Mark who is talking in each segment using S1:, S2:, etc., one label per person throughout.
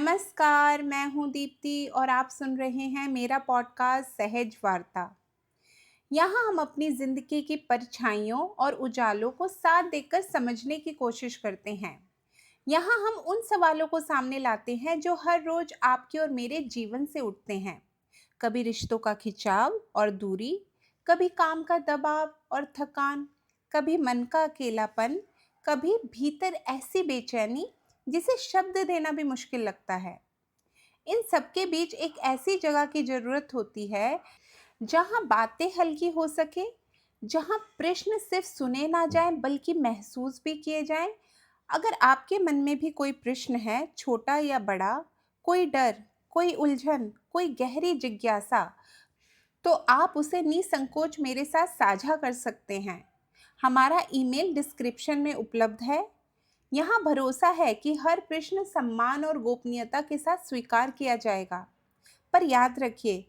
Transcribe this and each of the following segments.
S1: नमस्कार, मैं हूँ दीप्ति और आप सुन रहे हैं मेरा पॉडकास्ट सहज वार्ता। यहाँ हम अपनी ज़िंदगी की परछाइयों और उजालों को साथ देखकर समझने की कोशिश करते हैं। यहाँ हम उन सवालों को सामने लाते हैं जो हर रोज़ आपके और मेरे जीवन से उठते हैं। कभी रिश्तों का खिंचाव और दूरी, कभी काम का दबाव और थकान, कभी मन का अकेलापन, कभी भीतर ऐसी बेचैनी जिसे शब्द देना भी मुश्किल लगता है। इन सबके बीच एक ऐसी जगह की ज़रूरत होती है जहाँ बातें हल्की हो सके, जहाँ प्रश्न सिर्फ सुने ना जाएं बल्कि महसूस भी किए जाएं। अगर आपके मन में भी कोई प्रश्न है, छोटा या बड़ा, कोई डर, कोई उलझन, कोई गहरी जिज्ञासा, तो आप उसे निसंकोच मेरे साथ साझा कर सकते हैं। हमारा ईमेल डिस्क्रिप्शन में उपलब्ध है। यहाँ भरोसा है कि हर प्रश्न सम्मान और गोपनीयता के साथ स्वीकार किया जाएगा। पर याद रखिए,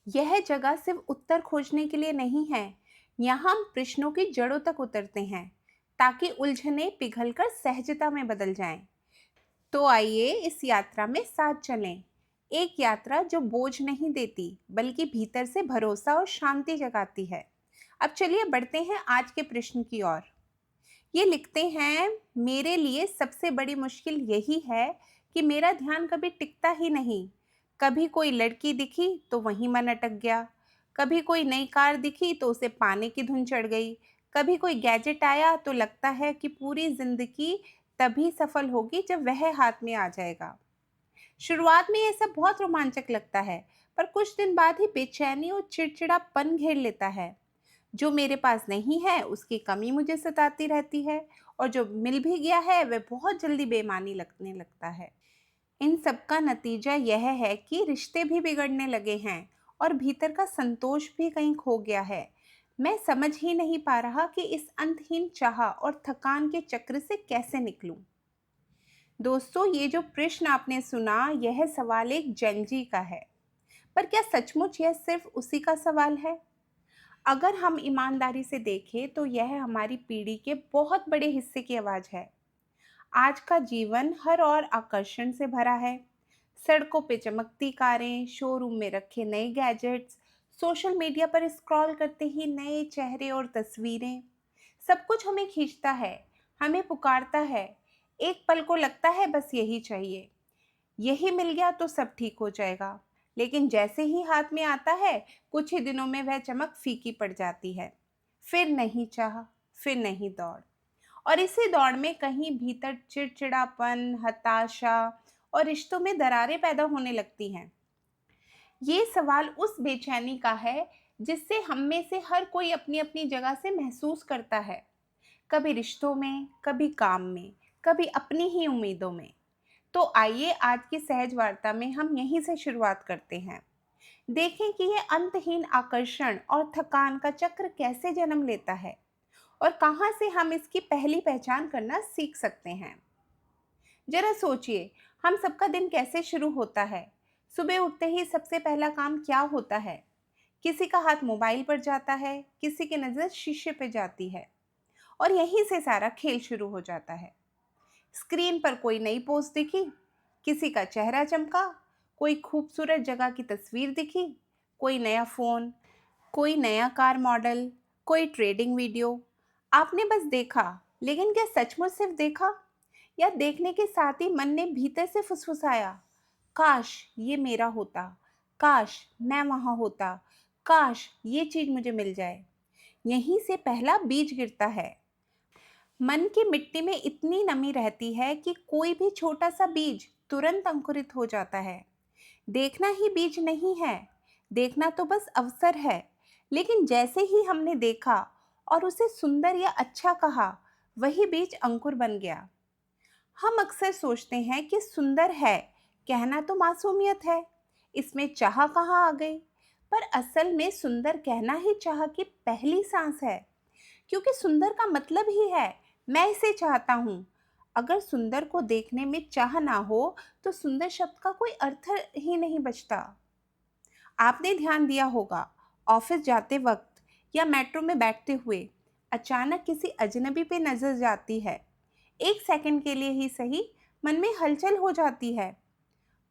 S1: यह जगह सिर्फ उत्तर खोजने के लिए नहीं है। यहाँ हम प्रश्नों की जड़ों तक उतरते हैं ताकि उलझनें पिघलकर सहजता में बदल जाएं। तो आइए इस यात्रा में साथ चलें। एक यात्रा जो बोझ नहीं देती बल्कि भीतर से भरोसा और शांति जगाती है। अब चलिए बढ़ते हैं आज के प्रश्न की ओर। ये लिखते हैं, मेरे लिए सबसे बड़ी मुश्किल यही है कि मेरा ध्यान कभी टिकता ही नहीं। कभी कोई लड़की दिखी तो वहीं मन अटक गया, कभी कोई नई कार दिखी तो उसे पाने की धुन चढ़ गई, कभी कोई गैजेट आया तो लगता है कि पूरी जिंदगी तभी सफल होगी जब वह हाथ में आ जाएगा। शुरुआत में यह सब बहुत रोमांचक लगता है, पर कुछ दिन बाद ही बेचैनी और चिड़चिड़ापन घेर लेता है। जो मेरे पास नहीं है उसकी कमी मुझे सताती रहती है, और जो मिल भी गया है वह बहुत जल्दी बेमानी लगने लगता है। इन सब का नतीजा यह है कि रिश्ते भी बिगड़ने लगे हैं और भीतर का संतोष भी कहीं खो गया है। मैं समझ ही नहीं पा रहा कि इस अंतहीन चाह और थकान के चक्र से कैसे निकलूं। दोस्तों, ये जो प्रश्न आपने सुना, यह सवाल एक जेनजी का है। पर क्या सचमुच यह सिर्फ उसी का सवाल है? अगर हम ईमानदारी से देखें तो यह हमारी पीढ़ी के बहुत बड़े हिस्से की आवाज़ है। आज का जीवन हर ओर आकर्षण से भरा है। सड़कों पे चमकती कारें, शोरूम में रखे नए गैजेट्स, सोशल मीडिया पर स्क्रॉल करते ही नए चेहरे और तस्वीरें। सब कुछ हमें खींचता है, हमें पुकारता है। एक पल को लगता है बस यही चाहिए, यही मिल गया तो सब ठीक हो जाएगा। लेकिन जैसे ही हाथ में आता है, कुछ ही दिनों में वह चमक फीकी पड़ जाती है। फिर नहीं चाह, फिर नहीं दौड़। और इसी दौड़ में कहीं भीतर चिड़चिड़ापन, हताशा और रिश्तों में दरारें पैदा होने लगती हैं। ये सवाल उस बेचैनी का है जिससे हम में से हर कोई अपनी अपनी जगह से महसूस करता है। कभी रिश्तों में, कभी काम में, कभी अपनी ही उम्मीदों में। तो आइए आज की सहज वार्ता में हम यहीं से शुरुआत करते हैं। देखें कि यह अंतहीन आकर्षण और थकान का चक्र कैसे जन्म लेता है और कहाँ से हम इसकी पहली पहचान करना सीख सकते हैं। जरा सोचिए, हम सबका दिन कैसे शुरू होता है। सुबह उठते ही सबसे पहला काम क्या होता है? किसी का हाथ मोबाइल पर जाता है, किसी की नज़र शीशे पे जाती है, और यहीं से सारा खेल शुरू हो जाता है। स्क्रीन पर कोई नई पोस्ट दिखी, किसी का चेहरा चमका, कोई खूबसूरत जगह की तस्वीर दिखी, कोई नया फ़ोन, कोई नया कार मॉडल, कोई ट्रेडिंग वीडियो। आपने बस देखा, लेकिन क्या सचमुच सिर्फ देखा? या देखने के साथ ही मन ने भीतर से फुसफुसाया, काश ये मेरा होता, काश मैं वहाँ होता, काश ये चीज़ मुझे मिल जाए। यहीं से पहला बीज गिरता है। मन की मिट्टी में इतनी नमी रहती है कि कोई भी छोटा सा बीज तुरंत अंकुरित हो जाता है। देखना ही बीज नहीं है, देखना तो बस अवसर है। लेकिन जैसे ही हमने देखा और उसे सुंदर या अच्छा कहा, वही बीज अंकुर बन गया। हम अक्सर सोचते हैं कि सुंदर है कहना तो मासूमियत है, इसमें चाह कहाँ आ गई। पर असल में सुंदर कहना ही चाह की पहली सांस है, क्योंकि सुंदर का मतलब ही है मैं इसे चाहता हूँ। अगर सुंदर को देखने में चाह ना हो तो सुंदर शब्द का कोई अर्थ ही नहीं बचता। आपने ध्यान दिया होगा, ऑफिस जाते वक्त या मेट्रो में बैठते हुए अचानक किसी अजनबी पे नजर जाती है। एक सेकंड के लिए ही सही, मन में हलचल हो जाती है।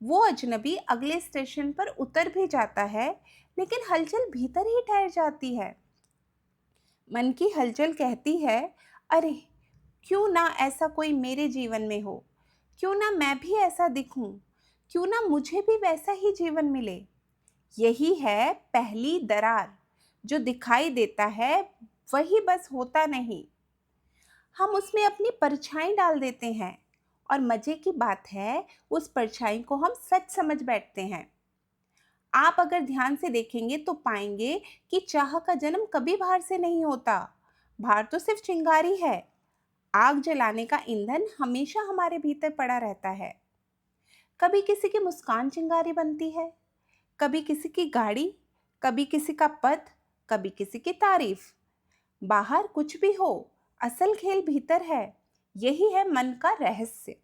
S1: वो अजनबी अगले स्टेशन पर उतर भी जाता है, लेकिन हलचल भीतर ही ठहर जाती है। मन की हलचल कहती है, अरे क्यों ना ऐसा कोई मेरे जीवन में हो, क्यों ना मैं भी ऐसा दिखूं, क्यों ना मुझे भी वैसा ही जीवन मिले। यही है पहली दरार। जो दिखाई देता है वही बस होता नहीं, हम उसमें अपनी परछाई डाल देते हैं। और मजे की बात है, उस परछाई को हम सच समझ बैठते हैं। आप अगर ध्यान से देखेंगे तो पाएंगे कि चाह का जन्म कभी बाहर से नहीं होता। बाहर तो सिर्फ चिंगारी है। आग जलाने का ईंधन हमेशा हमारे भीतर पड़ा रहता है। कभी किसी की मुस्कान चिंगारी बनती है, कभी किसी की गाड़ी, कभी किसी का पद, कभी किसी की तारीफ। बाहर कुछ भी हो, असल खेल भीतर है। यही है मन का रहस्य।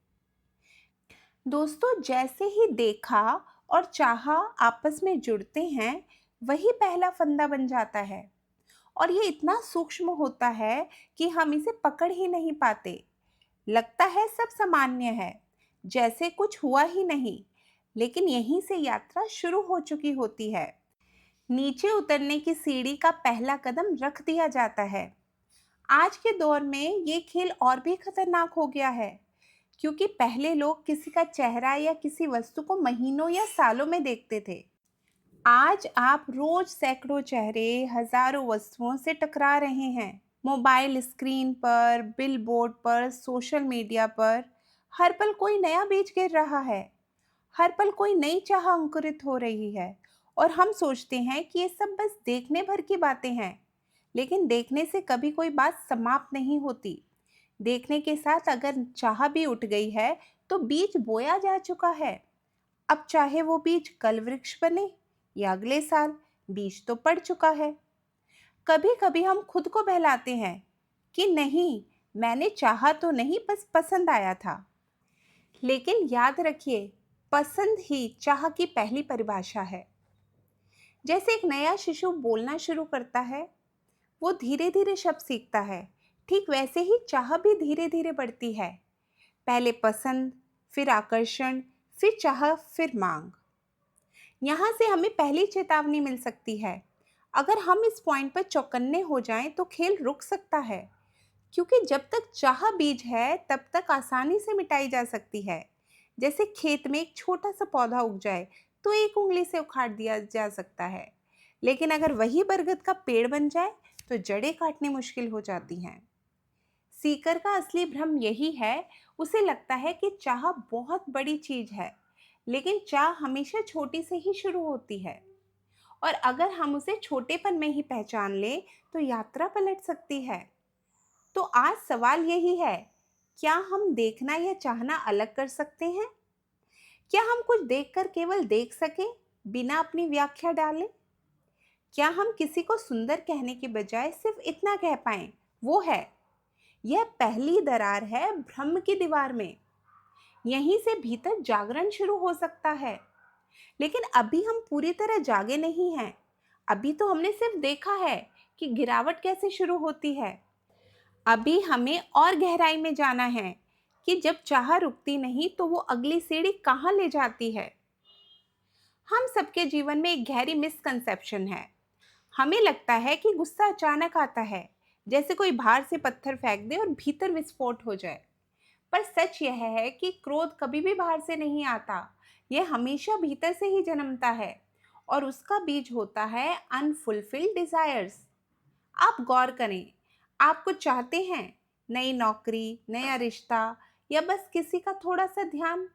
S1: दोस्तों, जैसे ही देखा और चाहा आपस में जुड़ते हैं, वही पहला फंदा बन जाता है। और ये इतना सूक्ष्म होता है कि हम इसे पकड़ ही नहीं पाते। लगता है सब सामान्य है, जैसे कुछ हुआ ही नहीं। लेकिन यहीं से यात्रा शुरू हो चुकी होती है। नीचे उतरने की सीढ़ी का पहला कदम रख दिया जाता है। आज के दौर में ये खेल और भी खतरनाक हो गया है, क्योंकि पहले लोग किसी का चेहरा या किसी वस्तु को महीनों या सालों में देखते थे। आज आप रोज सैकड़ों चेहरे, हजारों वस्तुओं से टकरा रहे हैं। मोबाइल स्क्रीन पर, बिलबोर्ड पर, सोशल मीडिया पर हर पल कोई नया बीज गिर रहा है। हर पल कोई नई चाह अंकुरित हो रही है। और हम सोचते हैं कि ये सब बस देखने भर की बातें हैं। लेकिन देखने से कभी कोई बात समाप्त नहीं होती। देखने के साथ अगर चाह भी उठ गई है, तो बीज बोया जा चुका है। अब चाहे वो बीज कल वृक्ष बने या अगले साल, बीज तो पड़ चुका है। कभी कभी हम खुद को बहलाते हैं कि नहीं, मैंने चाहा तो नहीं, बस पसंद आया था। लेकिन याद रखिए, पसंद ही चाह की पहली परिभाषा है। जैसे एक नया शिशु बोलना शुरू करता है, वो धीरे धीरे शब्द सीखता है। ठीक वैसे ही चाह भी धीरे धीरे बढ़ती है। पहले पसंद, फिर आकर्षण, फिर चाह, फिर मांग। यहाँ से हमें पहली चेतावनी मिल सकती है। अगर हम इस पॉइंट पर चौकन्ने हो जाएं तो खेल रुक सकता है, क्योंकि जब तक चाह बीज है तब तक आसानी से मिटाई जा सकती है। जैसे खेत में एक छोटा सा पौधा उग जाए तो एक उंगली से उखाड़ दिया जा सकता है। लेकिन अगर वही बरगद का पेड़ बन जाए तो जड़ें काटनी मुश्किल हो जाती हैं। सीकर का असली भ्रम यही है। उसे लगता है कि चाह बहुत बड़ी चीज है, लेकिन चाह हमेशा छोटी से ही शुरू होती है। और अगर हम उसे छोटेपन में ही पहचान लें तो यात्रा पलट सकती है। तो आज सवाल यही है, क्या हम देखना या चाहना अलग कर सकते हैं? क्या हम कुछ देखकर केवल देख सकें, बिना अपनी व्याख्या डाले? क्या हम किसी को सुंदर कहने के बजाय सिर्फ इतना कह पाएं, वो है? यह पहली दरार है भ्रम की दीवार में। यहीं से भीतर जागरण शुरू हो सकता है। लेकिन अभी हम पूरी तरह जागे नहीं हैं। अभी तो हमने सिर्फ देखा है कि गिरावट कैसे शुरू होती है। अभी हमें और गहराई में जाना है कि जब चाह रुकती नहीं तो वो अगली सीढ़ी कहाँ ले जाती है। हम सबके जीवन में एक गहरी मिसकंसेप्शन है। हमें लगता है कि गुस्सा अचानक आता है, जैसे कोई बाहर से पत्थर फेंक दे और भीतर विस्फोट हो जाए। पर सच यह है कि क्रोध कभी भी बाहर से नहीं आता। यह हमेशा भीतर से ही जन्मता है। और उसका बीज होता है अनफुलफिल्ड डिजायर्स। आप गौर करें, आप कुछ चाहते हैं, नई नौकरी, नया रिश्ता, या बस किसी का थोड़ा सा ध्यान।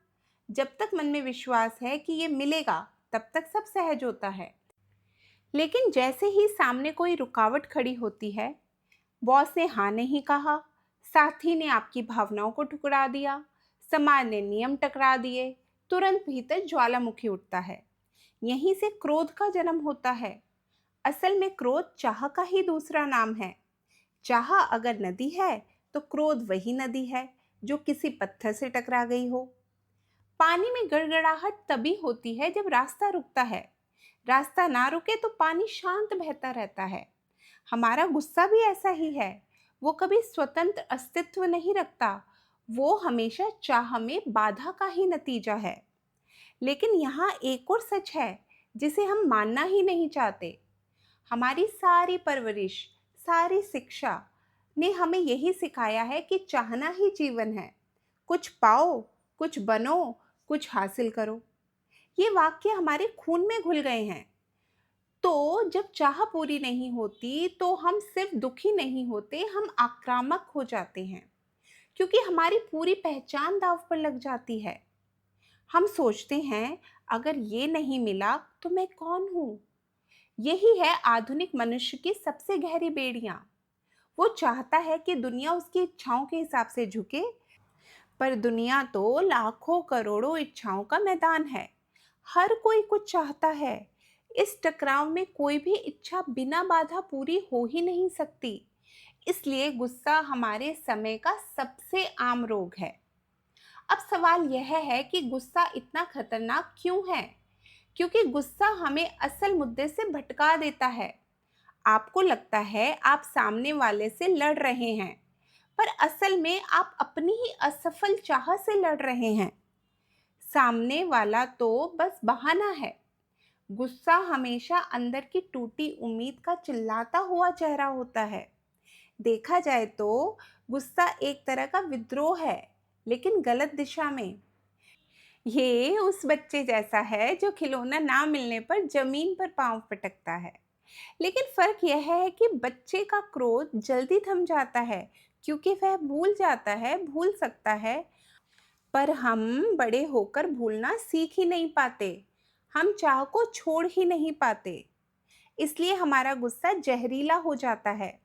S1: जब तक मन में विश्वास है कि ये मिलेगा, तब तक सब सहज होता है। लेकिन जैसे ही सामने कोई रुकावट खड़ी होती है, बॉस ने हाँ नहीं कहा, साथी ने आपकी भावनाओं को ठुकरा दिया, समाज ने नियम टकरा दिए, तुरंत भीतर ज्वालामुखी उठता है। यहीं से क्रोध का जन्म होता है। असल में क्रोध चाह का ही दूसरा नाम है। चाह अगर नदी है तो क्रोध वही नदी है जो किसी पत्थर से टकरा गई हो। पानी में गड़गड़ाहट तभी होती है जब रास्ता रुकता है। रास्ता ना रुके तो पानी शांत बहता रहता है। हमारा गुस्सा भी ऐसा ही है। वो कभी स्वतंत्र अस्तित्व नहीं रखता। वो हमेशा चाह में बाधा का ही नतीजा है। लेकिन यहाँ एक और सच है जिसे हम मानना ही नहीं चाहते। हमारी सारी परवरिश, सारी शिक्षा ने हमें यही सिखाया है कि चाहना ही जीवन है। कुछ पाओ, कुछ बनो, कुछ हासिल करो। ये वाक्य हमारे खून में घुल गए हैं। तो जब चाह पूरी नहीं होती तो हम सिर्फ दुखी नहीं होते, हम आक्रामक हो जाते हैं, क्योंकि हमारी पूरी पहचान दांव पर लग जाती है। हम सोचते हैं अगर ये नहीं मिला तो मैं कौन हूँ। यही है आधुनिक मनुष्य की सबसे गहरी बेड़ियां। वो चाहता है कि दुनिया उसकी इच्छाओं के हिसाब से झुके, पर दुनिया तो लाखों करोड़ों इच्छाओं का मैदान है। हर कोई कुछ चाहता है। इस टकराव में कोई भी इच्छा बिना बाधा पूरी हो ही नहीं सकती। इसलिए गुस्सा हमारे समय का सबसे आम रोग है। अब सवाल यह है कि गुस्सा इतना खतरनाक क्यों है? क्योंकि गुस्सा हमें असल मुद्दे से भटका देता है। आपको लगता है आप सामने वाले से लड़ रहे हैं, पर असल में आप अपनी ही असफल चाह से लड़ रहे हैं। सामने वाला तो बस बहाना है। गुस्सा हमेशा अंदर की टूटी उम्मीद का चिल्लाता हुआ चेहरा होता है। देखा जाए तो गुस्सा एक तरह का विद्रोह है, लेकिन गलत दिशा में। ये उस बच्चे जैसा है जो खिलौना ना मिलने पर जमीन पर पांव पटकता है। लेकिन फर्क यह है कि बच्चे का क्रोध जल्दी थम जाता है, क्योंकि वह भूल जाता है, भूल सकता है। पर हम बड़े होकर भूलना सीख ही नहीं पाते। हम चाह को छोड़ ही नहीं पाते। इसलिए हमारा गुस्सा जहरीला हो जाता है।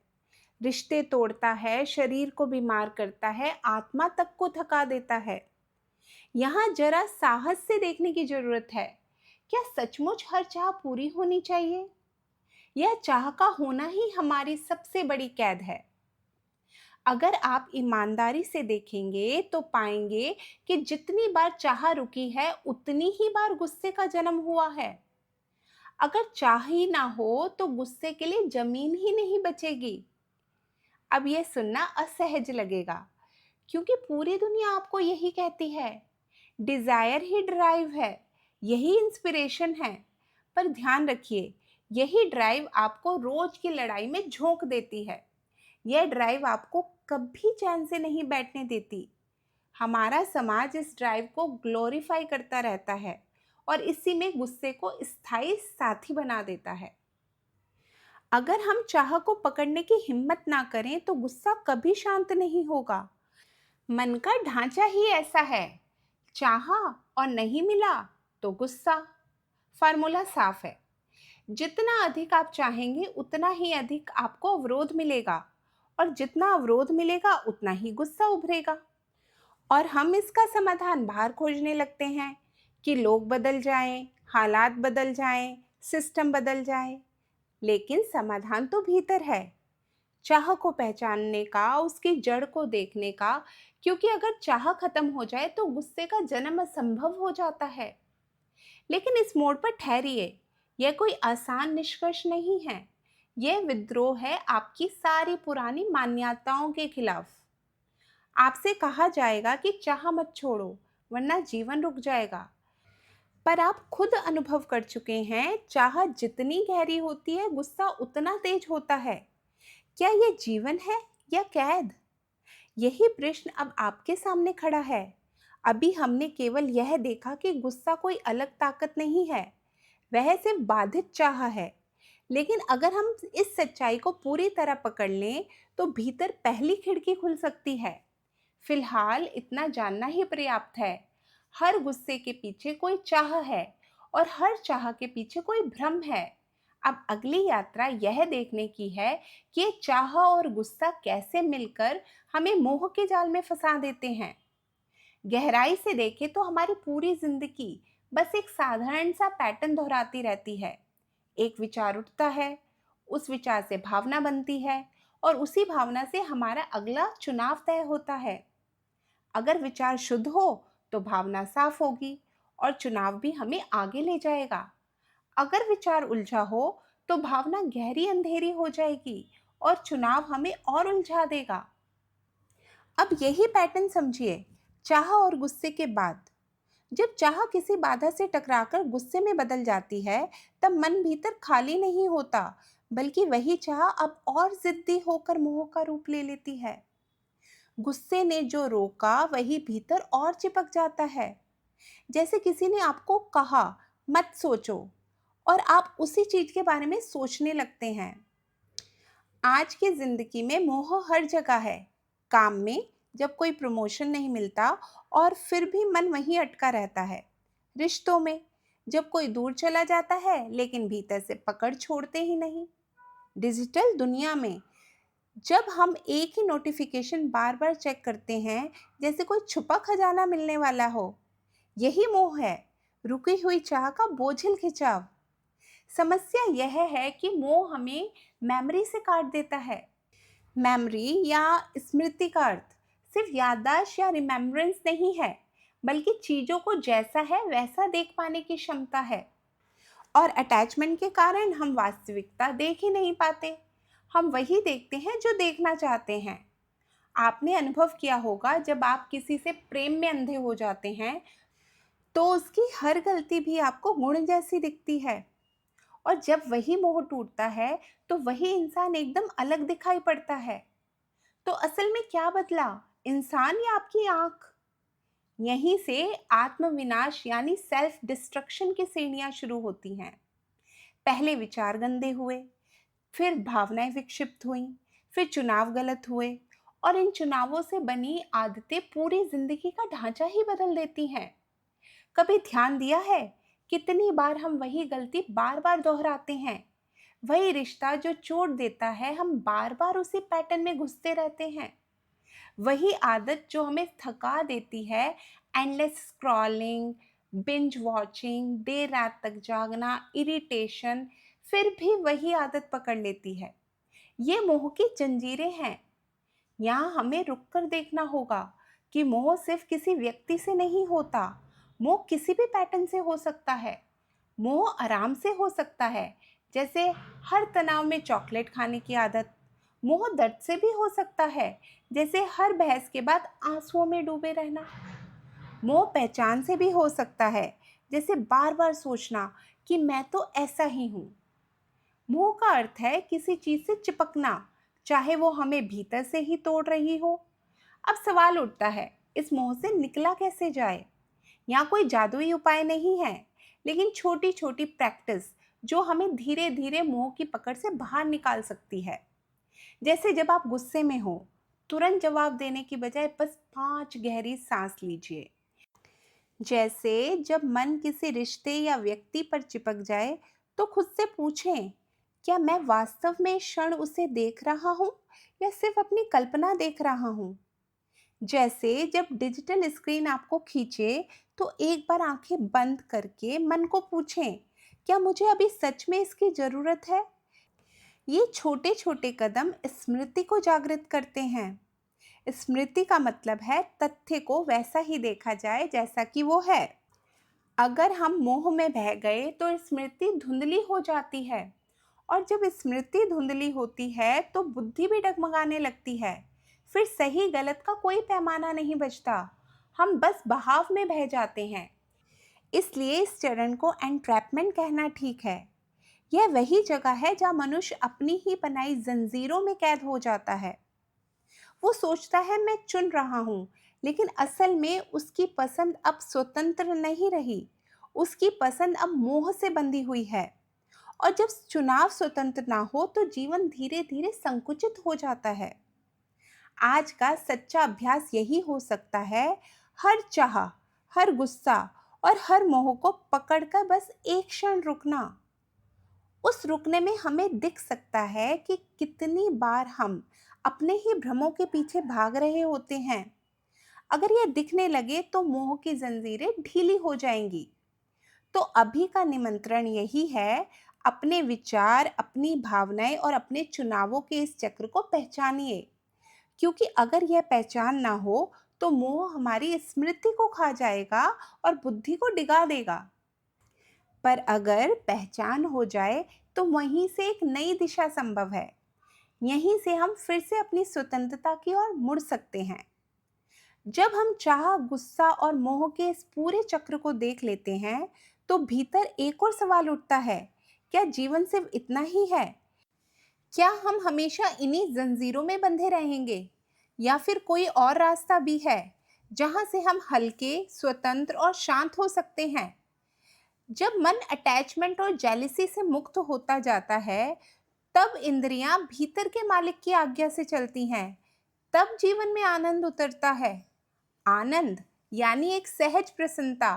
S1: रिश्ते तोड़ता है, शरीर को बीमार करता है, आत्मा तक को थका देता है। यहाँ जरा साहस से देखने की जरूरत है। क्या सचमुच हर चाह पूरी होनी चाहिए? यह चाह का होना ही हमारी सबसे बड़ी कैद है। अगर आप ईमानदारी से देखेंगे तो पाएंगे कि जितनी बार चाह रुकी है, उतनी ही बार गुस्से का जन्म हुआ है। अगर चाह ही ना हो तो गुस्से के लिए जमीन ही नहीं बचेगी। अब यह सुनना असहज लगेगा, क्योंकि पूरी दुनिया आपको यही कहती है। डिजायर ही ड्राइव है, यही इंस्पिरेशन है। पर ध्यान रखिए, यही ड्राइव आपको रोज की लड़ाई में झोंक देती है। यह ड्राइव आपको कभी चैन से नहीं बैठने देती। हमारा समाज इस ड्राइव को ग्लोरीफाई करता रहता है और इसी में गुस्से को स्थायी साथी बना देता है। अगर हम चाह को पकड़ने की हिम्मत ना करें तो गुस्सा कभी शांत नहीं होगा। मन का ढांचा ही ऐसा है। चाहा और नहीं मिला तो गुस्सा। फार्मूला साफ है। जितना अधिक आप चाहेंगे उतना ही अधिक आपको अवरोध मिलेगा, और जितना अवरोध मिलेगा उतना ही गुस्सा उभरेगा। और हम इसका समाधान बाहर खोजने लगते हैं कि लोग बदल जाएं, हालात बदल जाएं, सिस्टम बदल जाए। लेकिन समाधान तो भीतर है, चाह को पहचानने का, उसकी जड़ को देखने का। क्योंकि अगर चाह खत्म हो जाए तो गुस्से का जन्म असंभव हो जाता है। लेकिन इस मोड़ पर ठहरिए, यह कोई आसान निष्कर्ष नहीं है। यह विद्रोह है आपकी सारी पुरानी मान्यताओं के खिलाफ। आपसे कहा जाएगा कि चाह मत छोड़ो, वरना जीवन रुक जाएगा। पर आप खुद अनुभव कर चुके हैं, चाह जितनी गहरी होती है गुस्सा उतना तेज होता है। क्या यह जीवन है या कैद? यही प्रश्न अब आपके सामने खड़ा है। अभी हमने केवल यह देखा कि गुस्सा कोई अलग ताकत नहीं है, वह सिर्फ बाधित चाह है। लेकिन अगर हम इस सच्चाई को पूरी तरह पकड़ लें तो भीतर पहली खिड़की खुल सकती है। फिलहाल इतना जानना ही पर्याप्त है। हर गुस्से के पीछे कोई चाह है, और हर चाह के पीछे कोई भ्रम है। अब अगली यात्रा यह देखने की है कि ये चाह और गुस्सा कैसे मिलकर हमें मोह के जाल में फंसा देते हैं। गहराई से देखें तो हमारी पूरी जिंदगी बस एक साधारण सा पैटर्न दोहराती रहती है। एक विचार उठता है, उस विचार से भावना बनती है, और उसी भावना से हमारा अगला चुनाव तय होता है। अगर विचार शुद्ध हो तो भावना साफ होगी और चुनाव भी हमें आगे ले जाएगा। अगर विचार उलझा हो तो भावना गहरी अंधेरी हो जाएगी और चुनाव हमें और उलझा देगा। अब यही पैटर्न समझिए चाह और गुस्से के बाद। जब चाह किसी बाधा से टकराकर गुस्से में बदल जाती है, तब मन भीतर खाली नहीं होता, बल्कि वही चाह अब और जिद्दी होकर मोह का रूप ले लेती है। गुस्से ने जो रोका वही भीतर और चिपक जाता है, जैसे किसी ने आपको कहा मत सोचो, और आप उसी चीज के बारे में सोचने लगते हैं। आज की जिंदगी में मोह हर जगह है। काम में जब कोई प्रमोशन नहीं मिलता और फिर भी मन वहीं अटका रहता है। रिश्तों में जब कोई दूर चला जाता है लेकिन भीतर से पकड़ छोड़ते ही नहीं। डिजिटल दुनिया में जब हम एक ही नोटिफिकेशन बार बार चेक करते हैं, जैसे कोई छुपा खजाना मिलने वाला हो। यही मोह है, रुकी हुई चाह का बोझिल खिंचाव। समस्या यह है कि मोह हमें मेमोरी से काट देता है। मेमोरी या स्मृति का अर्थ सिर्फ याददाश्त या रिमेम्बरेंस नहीं है, बल्कि चीजों को जैसा है वैसा देख पाने की क्षमता है। और अटैचमेंट के कारण हम वास्तविकता देख ही नहीं पाते। हम वही देखते हैं जो देखना चाहते हैं। आपने अनुभव किया होगा, जब आप किसी से प्रेम में अंधे हो जाते हैं तो उसकी हर गलती भी आपको गुण जैसी दिखती है। और जब वही मोह टूटता है तो वही इंसान एकदम अलग दिखाई पड़ता है। तो असल में क्या बदला, इंसान या आपकी आंख? यहीं से आत्मविनाश यानी सेल्फ डिस्ट्रक्शन की सीढ़ियां शुरू होती हैं। पहले विचार गंदे हुए, फिर भावनाएं विक्षिप्त हुईं, फिर चुनाव गलत हुए, और इन चुनावों से बनी आदतें पूरी जिंदगी का ढांचा ही बदल देती हैं। कभी ध्यान दिया है कितनी बार हम वही गलती बार बार दोहराते हैं? वही रिश्ता जो चोट देता है, हम बार बार उसी पैटर्न में घुसते रहते हैं। वही आदत जो हमें थका देती है, एंडलेस स्क्रॉलिंग, बिंज वॉचिंग, देर रात तक जागना, इरिटेशन, फिर भी वही आदत पकड़ लेती है। ये मोह की जंजीरें हैं। यहाँ हमें रुक कर देखना होगा कि मोह सिर्फ किसी व्यक्ति से नहीं होता। मोह किसी भी पैटर्न से हो सकता है। मोह आराम से हो सकता है, जैसे हर तनाव में चॉकलेट खाने की आदत। मोह दर्द से भी हो सकता है, जैसे हर बहस के बाद आंसुओं में डूबे रहना। मोह पहचान से भी हो सकता है, जैसे बार बार सोचना कि मैं तो ऐसा ही हूँ। मोह का अर्थ है किसी चीज से चिपकना, चाहे वो हमें भीतर से ही तोड़ रही हो। अब सवाल उठता है, इस मोह से निकला कैसे जाए? यहाँ कोई जादुई उपाय नहीं है, लेकिन छोटी छोटी प्रैक्टिस जो हमें धीरे धीरे मोह की पकड़ से बाहर निकाल सकती है। जैसे जब आप गुस्से में हो, तुरंत जवाब देने की बजाय बस 5 गहरी सांस लीजिए। जैसे जब मन किसी रिश्ते या व्यक्ति पर चिपक जाए तो खुद से पूछें, क्या मैं वास्तव में इस क्षण उसे देख रहा हूँ या सिर्फ अपनी कल्पना देख रहा हूँ? जैसे जब डिजिटल स्क्रीन आपको खींचे तो एक बार आंखें बंद करके मन को पूछें, क्या मुझे अभी सच में इसकी जरूरत है? ये छोटे छोटे कदम स्मृति को जागृत करते हैं। स्मृति का मतलब है तथ्य को वैसा ही देखा जाए जैसा कि वो है। अगर हम मोह में बह गए तो स्मृति धुंधली हो जाती है, और जब स्मृति धुंधली होती है तो बुद्धि भी डगमगाने लगती है। फिर सही गलत का कोई पैमाना नहीं बचता। हम बस बहाव में बह जाते हैं। इसलिए इस चरण को एंट्रैपमेंट कहना ठीक है। यह वही जगह है जहाँ मनुष्य अपनी ही बनाई जंजीरों में कैद हो जाता है। वो सोचता है मैं चुन रहा हूँ, लेकिन असल में उसकी पसंद अब स्वतंत्र नहीं रही। उसकी पसंद अब मोह से बंधी हुई है। और जब चुनाव स्वतंत्र ना हो तो जीवन धीरे धीरे संकुचित हो जाता है। आज का सच्चा अभ्यास यही हो सकता है, हर चाह, हर गुस्सा और हर मोह को पकड़कर बस एक क्षण रुकना। उस रुकने में हमें दिख सकता है कि कितनी बार हम अपने ही भ्रमों के पीछे भाग रहे होते हैं। अगर यह दिखने लगे तो मोह की जंजीरें ढीली हो जाएंगी। तो अभी का निमंत्रण यही है, अपने विचार, अपनी भावनाएं और अपने चुनावों के इस चक्र को पहचानिए। क्योंकि अगर यह पहचान ना हो तो मोह हमारी स्मृति को खा जाएगा और बुद्धि को डिगा देगा। पर अगर पहचान हो जाए तो वहीं से एक नई दिशा संभव है। यहीं से हम फिर से अपनी स्वतंत्रता की ओर मुड़ सकते हैं। जब हम चाह, गुस्सा और मोह के इस पूरे चक्र को देख लेते हैं, तो भीतर एक और सवाल उठता है, क्या जीवन सिर्फ इतना ही है? क्या हम हमेशा इन्हीं जंजीरों में बंधे रहेंगे, या फिर कोई और रास्ता भी है जहां से हम हल्के, स्वतंत्र और शांत हो सकते हैं? जब मन अटैचमेंट और जेलिसी से मुक्त होता जाता है, तब इंद्रियां भीतर के मालिक की आज्ञा से चलती हैं। तब जीवन में आनंद उतरता है। आनंद यानी एक सहज प्रसन्नता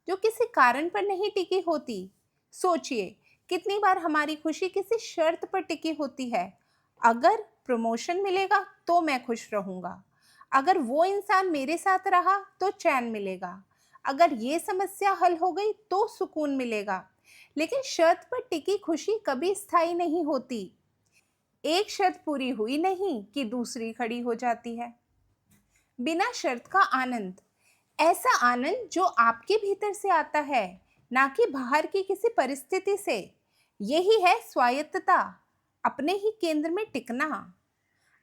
S1: जो किसी कारण पर नहीं टिकी होती। सोचिए, कितनी बार हमारी खुशी किसी शर्त पर टिकी होती है। अगर प्रमोशन मिलेगा तो मैं खुश रहूंगा, अगर वो इंसान मेरे साथ रहा तो चैन मिलेगा, अगर ये समस्या हल हो गई तो सुकून मिलेगा। लेकिन शर्त पर टिकी खुशी कभी स्थायी नहीं होती। एक शर्त पूरी हुई नहीं कि दूसरी खड़ी हो जाती है। बिना शर्त का आनंद, ऐसा आनंद जो आपके भीतर से आता है, ना कि बाहर की किसी परिस्थिति से। यही है स्वायत्तता, अपने ही केंद्र में टिकना।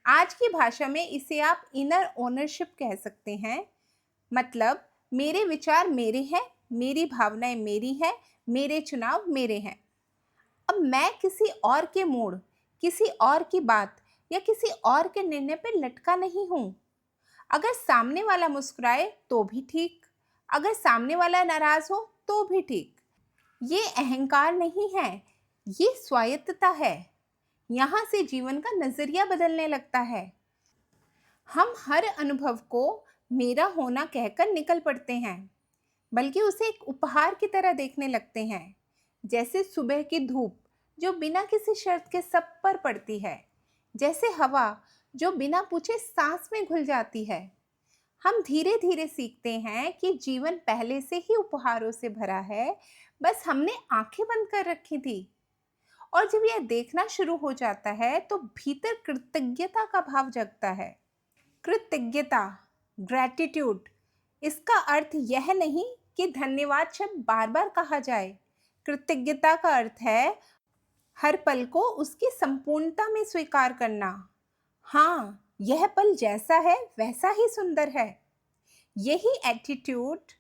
S1: आज की भाषा में इसे आप इनर ओनरशिप कह सकते हैं। मतलब, मेरे विचार मेरे हैं, मेरी भावनाएं मेरी हैं, मेरे चुनाव मेरे हैं। अब मैं किसी और के मूड, किसी और की बात या किसी और के निर्णय पर लटका नहीं हूं। अगर सामने वाला मुस्कुराए तो भी ठीक, अगर सामने वाला नाराज हो तो भी ठीक। ये अहंकार नहीं है, ये स्वायत्तता है। यहाँ से जीवन का नजरिया बदलने लगता है। हम हर अनुभव को मेरा होना कहकर निकल पड़ते हैं, बल्कि उसे एक उपहार की तरह देखने लगते हैं। जैसे सुबह की धूप जो बिना किसी शर्त के सब पर पड़ती है, जैसे हवा जो बिना पूछे सांस में घुल जाती है। हम धीरे धीरे सीखते हैं कि जीवन पहले से ही उपहारों से भरा है, बस हमने आंखें बंद कर रखी थी। और जब यह देखना शुरू हो जाता है तो भीतर कृतज्ञता का भाव जगता है। कृतज्ञता, ग्रैटिट्यूड, इसका अर्थ यह नहीं कि धन्यवाद शब्द बार बार कहा जाए। कृतज्ञता का अर्थ है हर पल को उसकी संपूर्णता में स्वीकार करना। हाँ, यह पल जैसा है वैसा ही सुंदर है। यही एटीट्यूड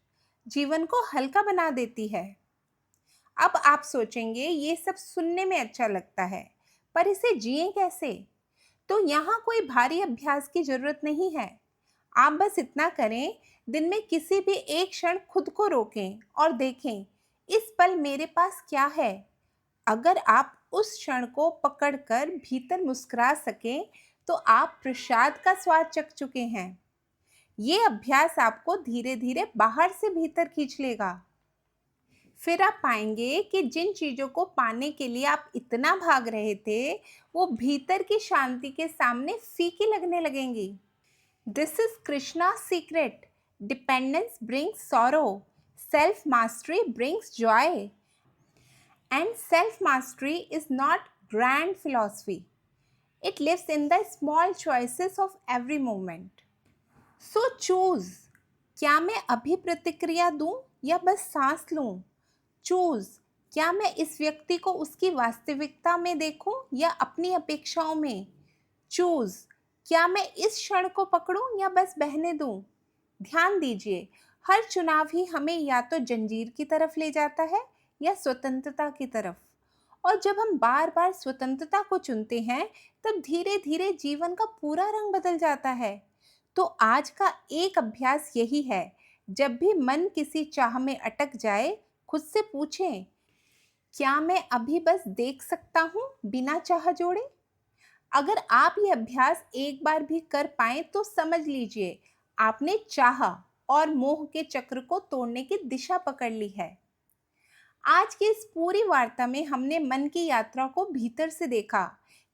S1: जीवन को हल्का बना देती है। अब आप सोचेंगे, ये सब सुनने में अच्छा लगता है, पर इसे जिए कैसे? तो यहाँ कोई भारी अभ्यास की जरूरत नहीं है। आप बस इतना करें, दिन में किसी भी एक क्षण खुद को रोकें और देखें, इस पल मेरे पास क्या है। अगर आप उस क्षण को पकड़कर भीतर मुस्कुरा सकें, तो आप प्रसाद का स्वाद चख चुके हैं। ये अभ्यास आपको धीरे धीरे बाहर से भीतर खींच लेगा। फिर आप पाएंगे कि जिन चीजों को पाने के लिए आप इतना भाग रहे थे, वो भीतर की शांति के सामने फीकी लगने लगेंगी। This is Krishna secret. Dependence brings sorrow, self mastery brings joy, and self mastery is not grand philosophy, it lives in the small choices of every moment. So choose, क्या मैं अभी प्रतिक्रिया दूं या बस सांस लूं? चूज, क्या मैं इस व्यक्ति को उसकी वास्तविकता में देखूं या अपनी अपेक्षाओं में? चूज, क्या मैं इस क्षण को पकड़ूं या बस बहने दूं? ध्यान दीजिए, हर चुनाव ही हमें या तो जंजीर की तरफ ले जाता है या स्वतंत्रता की तरफ। और जब हम बार बार स्वतंत्रता को चुनते हैं, तब धीरे धीरे जीवन का पूरा रंग बदल जाता है। तो आज का एक अभ्यास यही है, जब भी मन किसी चाह में अटक जाए, खुद से पूछें, क्या मैं अभी बस देख सकता हूँ बिना चाह जोड़े? अगर आप ये अभ्यास एक बार भी कर पाए तो समझ लीजिए, आपने चाह और मोह के चक्र को तोड़ने की दिशा पकड़ ली है। आज की इस पूरी वार्ता में हमने मन की यात्रा को भीतर से देखा,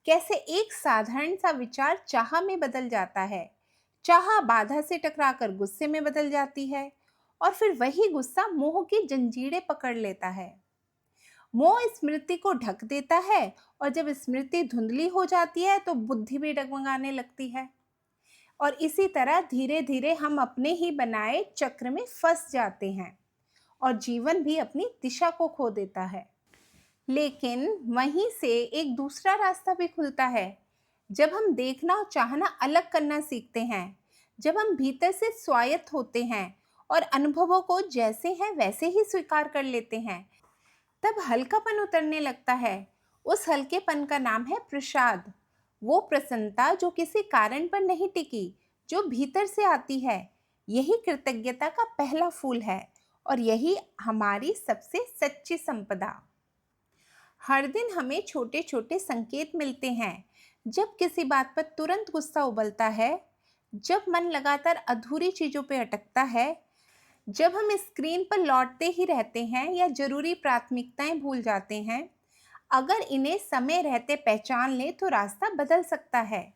S1: कैसे एक साधारण सा विचार चाह में बदल जाता है, चाह बाधा से टकराकर गुस्से में बदल जाती है, और फिर वही गुस्सा मोह की जंजीरें पकड़ लेता है। मोह स्मृति को ढक देता है, और जब स्मृति धुंधली हो जाती है तो बुद्धि भी डगमगाने लगती है। और इसी तरह धीरे धीरे हम अपने ही बनाए चक्र में फंस जाते हैं, और जीवन भी अपनी दिशा को खो देता है। लेकिन वहीं से एक दूसरा रास्ता भी खुलता है। जब हम देखना और चाहना अलग करना सीखते हैं, जब हम भीतर से स्वायत्त होते हैं और अनुभवों को जैसे हैं वैसे ही स्वीकार कर लेते हैं, तब हल्कापन उतरने लगता है। उस हल्केपन का नाम है प्रसाद। वो प्रसन्नता जो किसी कारण पर नहीं टिकी, जो भीतर से आती है। यही कृतज्ञता का पहला फूल है और यही हमारी सबसे सच्ची संपदा। हर दिन हमें छोटे छोटे संकेत मिलते हैं। जब किसी बात पर तुरंत गुस्सा उबलता है, जब मन लगातार अधूरी चीजों पर अटकता है, जब हम स्क्रीन पर लौटते ही रहते हैं या जरूरी प्राथमिकताएं भूल जाते हैं, अगर इन्हें समय रहते पहचान ले तो रास्ता बदल सकता है।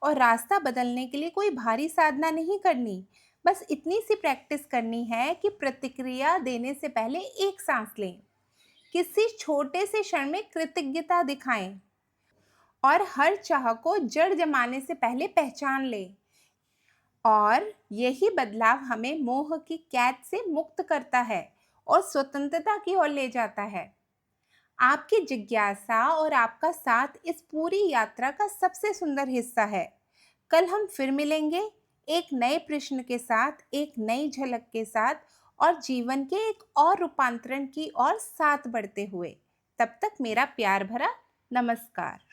S1: और रास्ता बदलने के लिए कोई भारी साधना नहीं करनी, बस इतनी सी प्रैक्टिस करनी है कि प्रतिक्रिया देने से पहले एक सांस लें, किसी छोटे से क्षण में कृतज्ञता दिखाएं और हर चाह को जड़ जमाने से पहले पहचान लें। और यही बदलाव हमें मोह की कैद से मुक्त करता है और स्वतंत्रता की ओर ले जाता है। आपकी जिज्ञासा और आपका साथ इस पूरी यात्रा का सबसे सुंदर हिस्सा है। कल हम फिर मिलेंगे, एक नए प्रश्न के साथ, एक नई झलक के साथ और जीवन के एक और रूपांतरण की ओर साथ बढ़ते हुए। तब तक मेरा प्यार भरा नमस्कार।